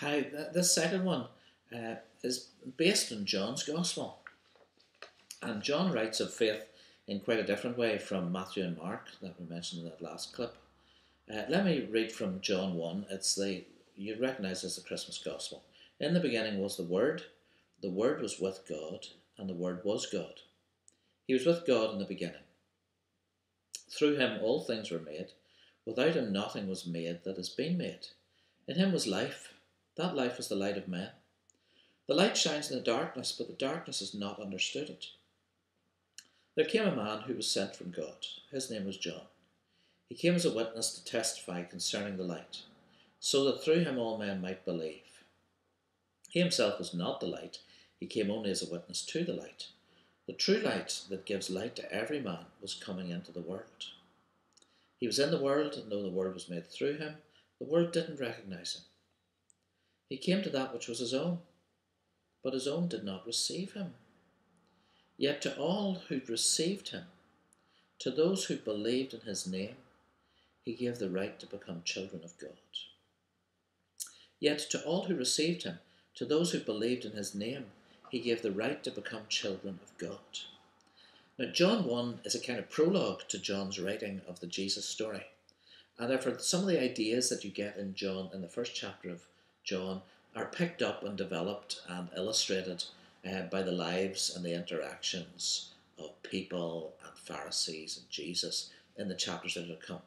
Hi, this second one is based on John's Gospel. And John writes of faith in quite a different way from Matthew and Mark that we mentioned in that last clip. Let me read from John 1. You'd recognise as the Christmas Gospel. In the beginning was the Word was with God, and the Word was God. He was with God in the beginning. Through him all things were made. Without him nothing was made that has been made. In him was life. That life was the light of men. The light shines in the darkness, but the darkness has not understood it. There came a man who was sent from God. His name was John. He came as a witness to testify concerning the light, so that through him all men might believe. He himself was not the light. He came only as a witness to the light. The true light that gives light to every man was coming into the world. He was in the world, and though the world was made through him, the world didn't recognize him. He came to that which was his own, but his own did not receive him. Yet to all who received him, to those who believed in his name, he gave the right to become children of God. Yet to all who received him, to those who believed in his name, he gave the right to become children of God. Now, John 1 is a kind of prologue to John's writing of the Jesus story. And therefore, some of the ideas that you get in John, in the first chapter of John, are picked up and developed and illustrated by the lives and the interactions of people and Pharisees and Jesus in the chapters that are to come.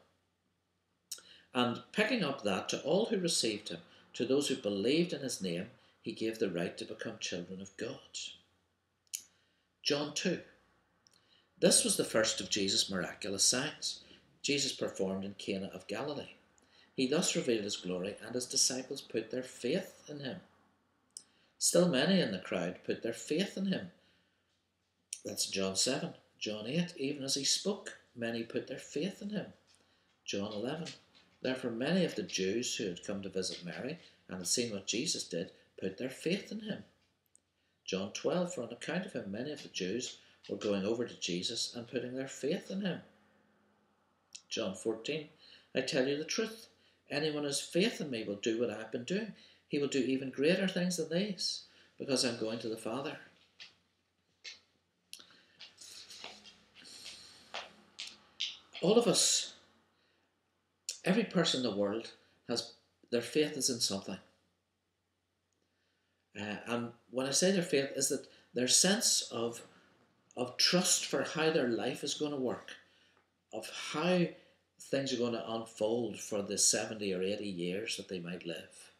And picking up that, to all who received him, to those who believed in his name, he gave the right to become children of God. John 2. This was the first of Jesus' miraculous signs. Jesus performed in Cana of Galilee. He thus revealed his glory, and his disciples put their faith in him. Still many in the crowd put their faith in him. That's John 7. John 8. Even as he spoke, many put their faith in him. John 11. Therefore many of the Jews who had come to visit Mary and had seen what Jesus did put their faith in him. John 12. For on account of him many of the Jews were going over to Jesus and putting their faith in him. John 14. I tell you the truth. Anyone who has faith in me will do what I have been doing. He will do even greater things than these, because I'm going to the Father. All of us, every person in the world, has their faith is in something. And when I say their faith, is that their sense of trust for how their life is going to work, of how things are going to unfold for the 70 or 80 years that they might live,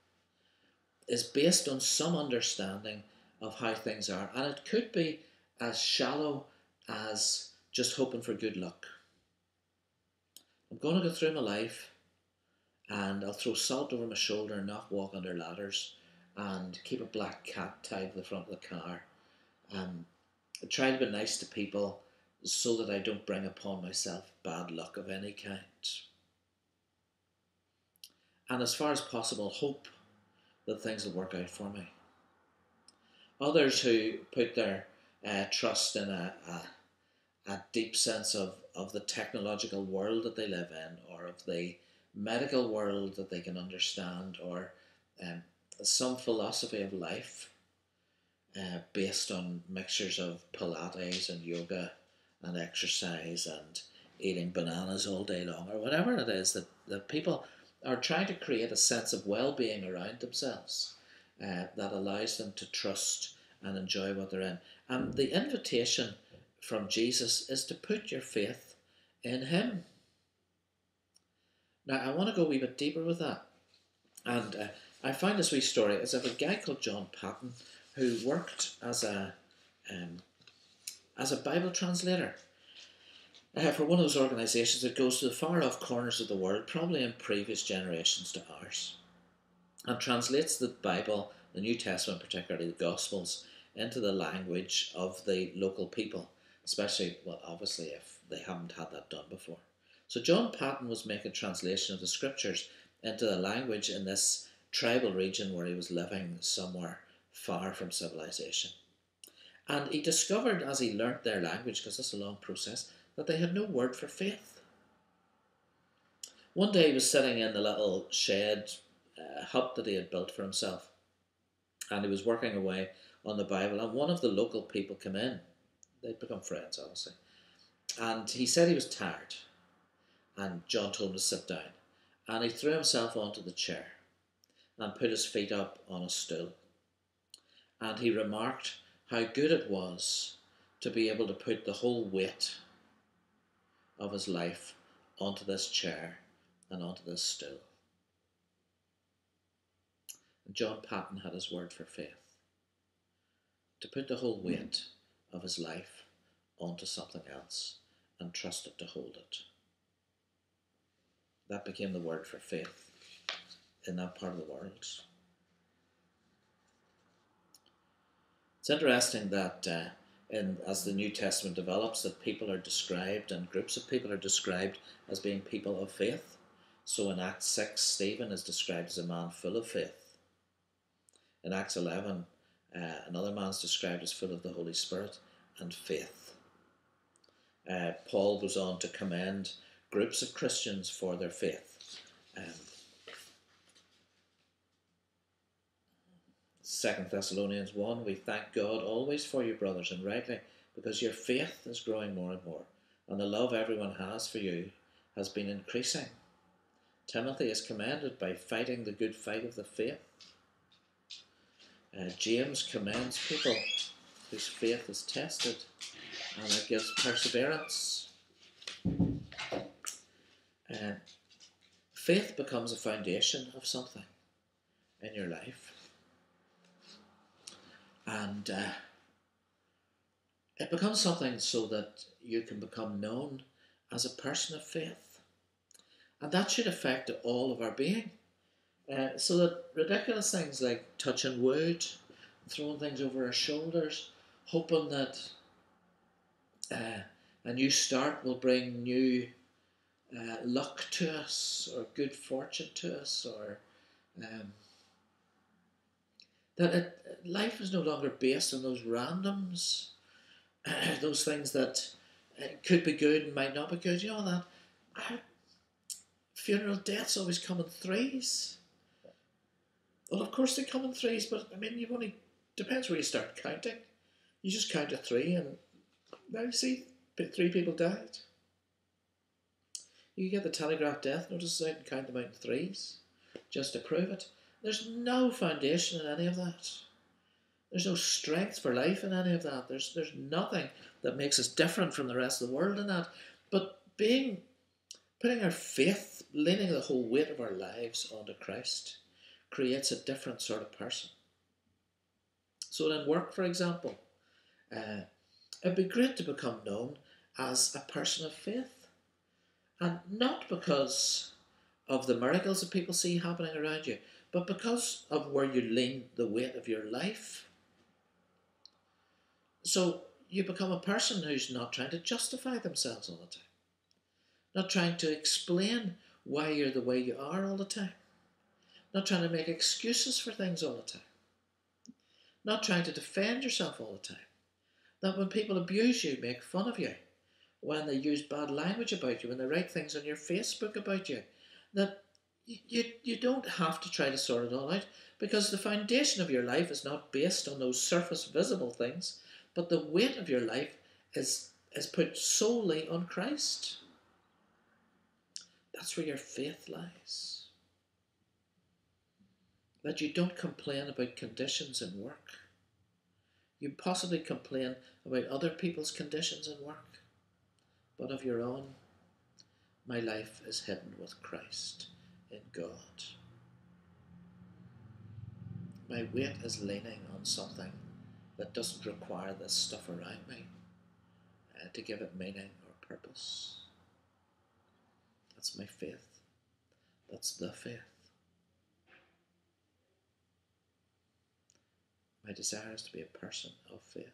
is based on some understanding of how things are. And it could be as shallow as just hoping for good luck. I'm going to go through my life and I'll throw salt over my shoulder and not walk under ladders and keep a black cat tied to the front of the car and try to be nice to people so that I don't bring upon myself bad luck of any kind. And as far as possible, hope that things will work out for me. Others who put their trust in a deep sense of the technological world that they live in, or of the medical world that they can understand, or some philosophy of life based on mixtures of Pilates and yoga and exercise and eating bananas all day long, or whatever it is that people are trying to create a sense of well-being around themselves that allows them to trust and enjoy what they're in. And the invitation from Jesus is to put your faith in him. Now, I want to go a wee bit deeper with that. And I find this wee story is of a guy called John Patton who worked as a Bible translator for one of those organisations that goes to the far-off corners of the world, probably in previous generations to ours, and translates the Bible, the New Testament, particularly the Gospels, into the language of the local people, especially, well, obviously, if they haven't had that done before. So John Patton was making translation of the Scriptures into the language in this tribal region where he was living somewhere far from civilization. And he discovered, as he learnt their language, because this is a long process, that they had no word for faith. One day he was sitting in the little shed hut that he had built for himself, and he was working away on the Bible, and one of the local people came in. They'd become friends, obviously, and he said he was tired, and John told him to sit down, and he threw himself onto the chair and put his feet up on a stool, and he remarked how good it was to be able to put the whole weight of his life onto this chair and onto this stool. And John Patton had his word for faith: to put the whole weight of his life onto something else and trust it to hold it. That became the word for faith in that part of the world. It's interesting that as the New Testament develops, that people are described, and groups of people are described as being people of faith. So in Acts 6, Stephen is described as a man full of faith. In Acts 11, another man is described as full of the Holy Spirit and faith. Paul goes on to commend groups of Christians for their faith. 2 Thessalonians 1, we thank God always for you, brothers, and rightly, because your faith is growing more and more, and the love everyone has for you has been increasing. Timothy is commended by fighting the good fight of the faith. James commends people whose faith is tested, and it gives perseverance. Faith becomes a foundation of something in your life. And it becomes something so that you can become known as a person of faith. And that should affect all of our being. So that ridiculous things like touching wood, throwing things over our shoulders, hoping that a new start will bring new luck to us, or good fortune to us, or that life is no longer based on those randoms, those things that could be good and might not be good. You know that funeral deaths always come in threes. Well, of course they come in threes, but I mean, depends where you start counting. You just count to three, and now you see 3 people died. You get the Telegraph death notices out and count them out in threes, just to prove it. There's no foundation in any of that. There's no strength for life in any of that. There's nothing that makes us different from the rest of the world in that. But putting our faith, leaning the whole weight of our lives onto Christ, creates a different sort of person. So in work, for example, it'd be great to become known as a person of faith. And not because of the miracles that people see happening around you, but because of where you lean the weight of your life. So you become a person who's not trying to justify themselves all the time, not trying to explain why you're the way you are all the time, not trying to make excuses for things all the time, not trying to defend yourself all the time. That when people abuse you, make fun of you, when they use bad language about you, when they write things on your Facebook about you, that you don't have to try to sort it all out, because the foundation of your life is not based on those surface visible things, but the weight of your life is put solely on Christ. That's where your faith lies. That you don't complain about conditions in work. You possibly complain about other people's conditions in work, but of your own, my life is hidden with Christ in God. My weight is leaning on something that doesn't require this stuff around me to give it meaning or purpose. That's my faith. That's the faith. My desire is to be a person of faith.